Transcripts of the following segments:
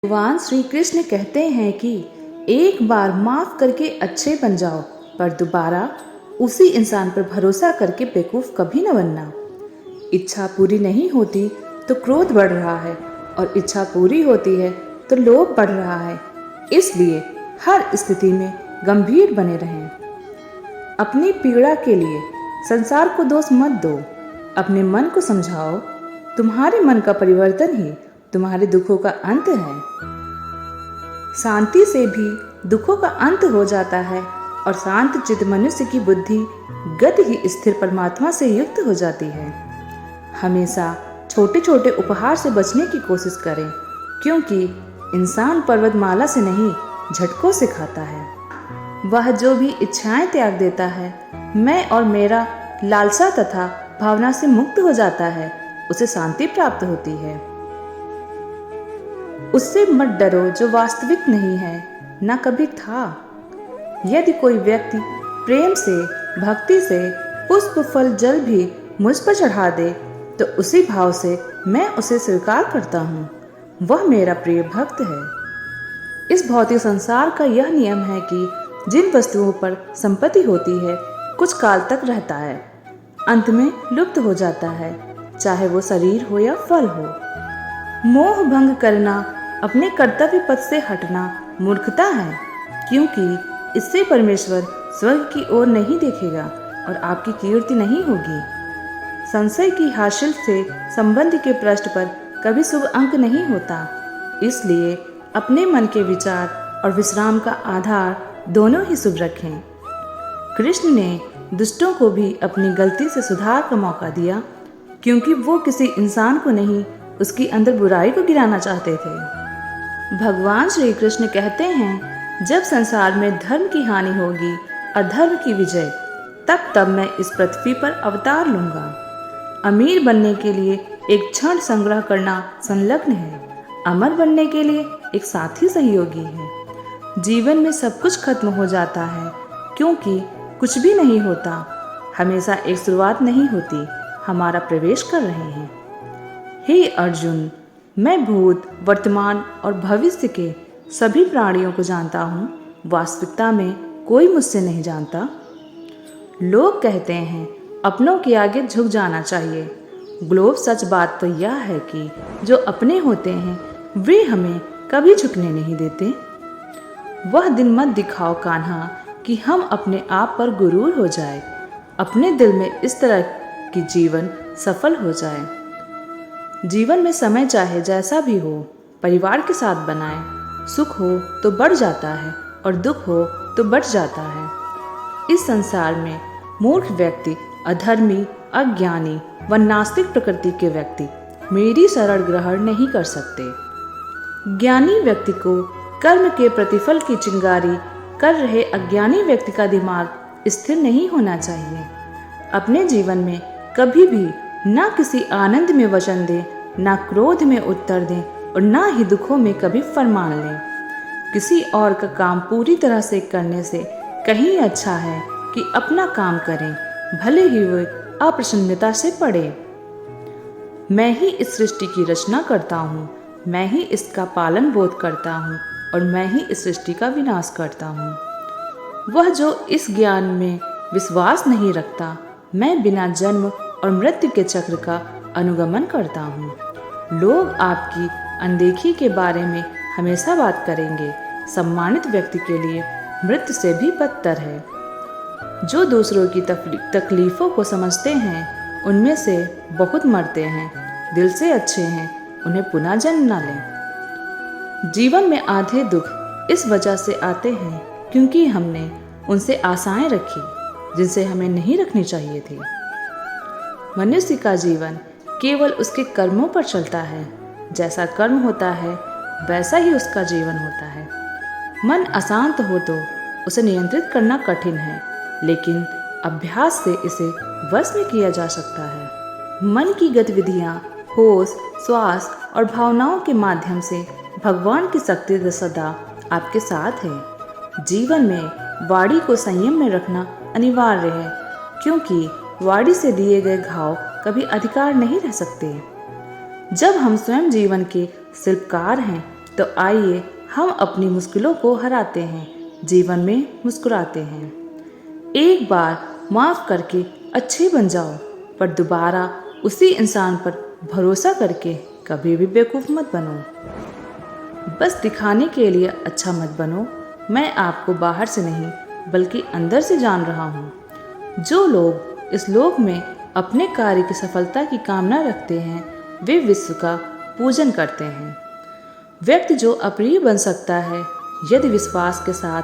भगवान श्री कृष्ण कहते हैं कि एक बार माफ करके अच्छे बन जाओ, पर दोबारा उसी इंसान पर भरोसा करके बेवकूफ कभी न बनना। इच्छा पूरी नहीं होती तो क्रोध बढ़ रहा है, और इच्छा पूरी होती है तो लोभ बढ़ रहा है। इसलिए हर स्थिति में गंभीर बने रहें। अपनी पीड़ा के लिए संसार को दोष मत दो, अपने मन को समझाओ। तुम्हारे मन का परिवर्तन ही तुम्हारे दुखों का अंत है। शांति से भी दुखों का अंत हो जाता है, और शांत चित्त मनुष्य की बुद्धि गति ही स्थिर परमात्मा से युक्त हो जाती है। हमेशा छोटे छोटे उपहार से बचने की कोशिश करें, क्योंकि इंसान पर्वतमाला से नहीं झटकों से खाता है। वह जो भी इच्छाएं त्याग देता है, मैं और मेरा लालसा तथा भावना से मुक्त हो जाता है, उसे शांति प्राप्त होती है। उससे मत डरो जो वास्तविक नहीं है, न कभी था। यदि कोई व्यक्ति प्रेम से, भक्ति से पुष्प फल जल भी मुझ पर चढ़ा दे, तो उसी भाव से मैं उसे स्वीकार करता हूँ। वह मेरा प्रिय भक्त है। इस भौतिक संसार का यह नियम है कि जिन वस्तुओं पर संपत्ति होती है, कुछ काल तक रहता है, अंत में लुप्त हो जाता है, चाहे वो शरीर हो या फल हो। मोह भंग करना, अपने कर्तव्य पथ से हटना मूर्खता है, क्योंकि इससे परमेश्वर स्वर्ग की ओर नहीं देखेगा और आपकी कीर्ति नहीं होगी। संशय की हासिल से संबंध के पृष्ठ पर कभी शुभ अंक नहीं होता। इसलिए अपने मन के विचार और विश्राम का आधार दोनों ही शुभ रखें। कृष्ण ने दुष्टों को भी अपनी गलती से सुधार का मौका दिया, क्योंकि वो किसी इंसान को नहीं, उसकी अंदर बुराई को गिराना चाहते थे। भगवान श्री कृष्ण कहते हैं, जब संसार में धर्म की हानि होगी और धर्म की विजय, तब मैं इस पृथ्वी पर अवतार लूंगा। अमीर बनने के लिए एक क्षण संग्रह करना संलग्न है, अमर बनने के लिए एक साथी सहयोगी है। जीवन में सब कुछ खत्म हो जाता है, क्योंकि कुछ भी नहीं होता। हमेशा एक शुरुआत नहीं होती, हमारा प्रवेश कर रहे हैं। हे अर्जुन, मैं भूत, वर्तमान और भविष्य के सभी प्राणियों को जानता हूँ। वास्तविकता में कोई मुझसे नहीं जानता। लोग कहते हैं अपनों के आगे झुक जाना चाहिए। ग्लोब सच बात तो यह है कि जो अपने होते हैं वे हमें कभी झुकने नहीं देते। वह दिन मत दिखाओ कान्हा कि हम अपने आप पर गुरूर हो जाए। अपने दिल में इस तरह की जीवन सफल हो जाए। जीवन में समय चाहे जैसा भी हो, परिवार के साथ बनाएं। सुख हो तो बढ़ जाता है और दुख हो तो बढ़ जाता है। इस संसार में मूर्ख व्यक्ति, अधर्मी, अज्ञानी व नास्तिक प्रकृति के व्यक्ति मेरी शरण ग्रहण नहीं कर सकते। ज्ञानी व्यक्ति को कर्म के प्रतिफल की चिंगारी कर रहे अज्ञानी व्यक्ति का दिमाग स्थिर नहीं होना चाहिए। अपने जीवन में कभी भी ना किसी आनंद में वचन दें, ना क्रोध में उत्तर दें, और ना ही दुखों में कभी फरमान लें। किसी और का काम पूरी तरह से करने से कहीं अच्छा है कि अपना काम करें, भले ही वे अप्रसन्नता से पड़े। मैं ही इस सृष्टि की रचना करता हूँ, मैं ही इसका पालन बोध करता हूँ, और मैं ही इस सृष्टि का विनाश करता हूँ। वह जो इस ज्ञान में विश्वास नहीं रखता, मैं बिना जन्म और मृत्यु के चक्र का अनुगमन करता हूँ। लोग आपकी अनदेखी के बारे में हमेशा बात करेंगे। सम्मानित व्यक्ति के लिए मृत्यु से भी बदतर है। जो दूसरों की तकलीफों को समझते हैं, उनमें से बहुत मरते हैं। दिल से अच्छे हैं, उन्हें पुनः जन्म न लें। जीवन में आधे दुख इस वजह से आते हैं क्योंकि हमने उनसे आशाएं रखी जिनसे हमें नहीं रखनी चाहिए थी। मनुष्य का जीवन केवल उसके कर्मों पर चलता है। जैसा कर्म होता है वैसा ही उसका जीवन होता है। मन अशांत हो तो उसे नियंत्रित करना कठिन है, लेकिन अभ्यास से इसे वश में किया जा सकता है। मन की गतिविधियाँ, होश, श्वास और भावनाओं के माध्यम से भगवान की शक्ति सदा आपके साथ है। जीवन में वाणी को संयम में रखना अनिवार्य है, क्योंकि वाणी से दिए गए घाव कभी अधिकार नहीं रह सकते। जब हम स्वयं जीवन के शिल्पकार हैं, तो आइए हम अपनी मुश्किलों को हराते हैं, जीवन में मुस्कुराते हैं। एक बार माफ़ करके अच्छे बन जाओ, पर दोबारा उसी इंसान पर भरोसा करके कभी भी बेवकूफ़ मत बनो। बस दिखाने के लिए अच्छा मत बनो। मैं आपको बाहर से नहीं बल्कि अंदर से जान रहा हूँ। जो लोग इस लोक में अपने कार्य की सफलता की कामना रखते हैं, वे विश्व का पूजन करते हैं। व्यक्ति जो अप्रिय बन सकता है, यदि विश्वास के साथ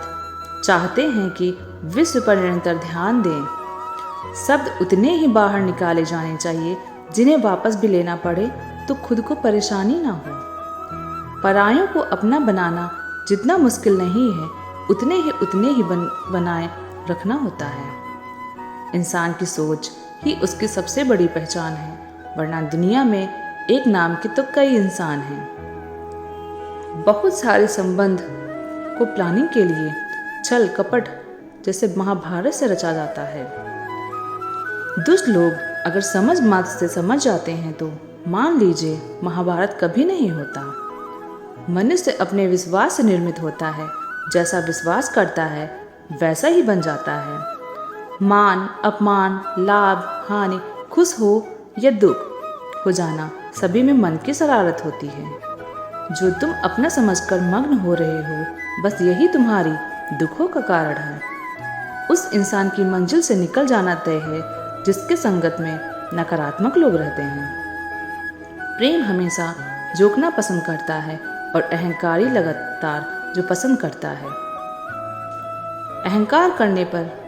चाहते हैं कि विश्व पर निरंतर ध्यान दें। शब्द उतने ही बाहर निकाले जाने चाहिए जिन्हें वापस भी लेना पड़े तो खुद को परेशानी ना हो। परायों को अपना बनाना जितना मुश्किल नहीं है, उतने ही बनाए रखना होता है। इंसान की सोच ही उसकी सबसे बड़ी पहचान है, वरना दुनिया में एक नाम के तो कई इंसान हैं। बहुत सारे संबंध को प्लानिंग के लिए छल कपट जैसे महाभारत से रचा जाता है। दुष्ट लोग अगर समझ मात्र से समझ जाते हैं तो मान लीजिए महाभारत कभी नहीं होता। मनुष्य अपने विश्वास से निर्मित होता है, जैसा विश्वास करता है वैसा ही बन जाता है। मान अपमान, लाभ हानि, खुश हो या दुख हो जाना, सभी में मन की शरारत होती है। जो तुम अपना समझकर मग्न हो रहे हो, बस यही तुम्हारी दुखों का कारण है। उस इंसान की मंजिल से निकल जाना तय है जिसके संगत में नकारात्मक लोग रहते हैं। प्रेम हमेशा जोकना पसंद करता है और अहंकारी लगातार जो पसंद करता है। अहंकार करने पर